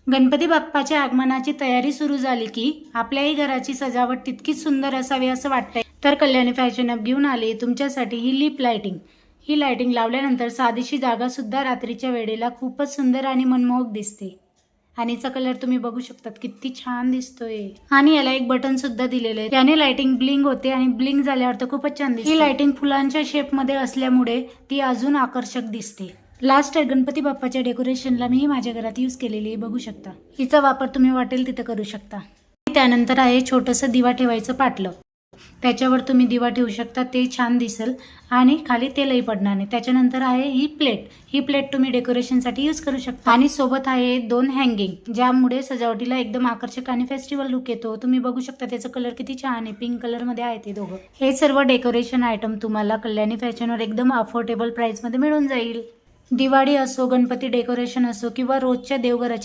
गणपती बाप्पाच्या आगमनाची तयारी सुरू झाली की आपल्याही घराची सजावट तितकीच सुंदर असावी असं वाटतंय. तर कल्याणी फॅशन हब घेऊन आले तुमच्यासाठी ही लिप लाइटिंग. ही लाइटिंग लावल्यानंतर साधीशी जागा सुद्धा रात्रीच्या वेळेला खूपच सुंदर आणि मनमोहक दिसते. आणि याचा कलर तुम्ही बघू शकतात किती छान दिसतोय. आणि याला एक बटन सुद्धा दिलेलं आहे, त्याने लाइटिंग ब्लिंक होते आणि ब्लिंक झाल्यावर तर खूपच छान दिसते. ही लाइटिंग फुलांच्या शेप मध्ये असल्यामुळे ती अजून आकर्षक दिसते. लास्ट गणपती बाप्पाच्या डेकोरेशनला मी माझ्या घरात यूज केलेली बघू शकता. हिचा वापर तुम्ही वाटेल तिथे करू शकता. त्यानंतर आहे छोटंसं दिवा ठेवायचं पाटलं. त्याच्यावर तुम्ही दिवा ठेवू शकता, ते छान दिसेल आणि खाली तेलही पडणार नाही. त्याच्यानंतर आहे ही प्लेट. ही प्लेट तुम्ही डेकोरेशनसाठी यूज करू शकता. आणि सोबत आहे 2 हँगिंग, ज्यामुळे सजावटीला एकदम आकर्षक आणि फेस्टिवल लुक येतो. तुम्ही बघू शकता त्याचा कलर किती छान आहे, पिंक कलर मध्ये आहे ते दोघं. हे सर्व डेकोरेशन आयटम तुम्हाला कल्याणी फॅशनवर एकदम अफोर्डेबल प्राइस मध्ये मिळून जाईल. दिवाळी असो, गणपती डेकोरेशन असो किंवा रोजच्या देवघराची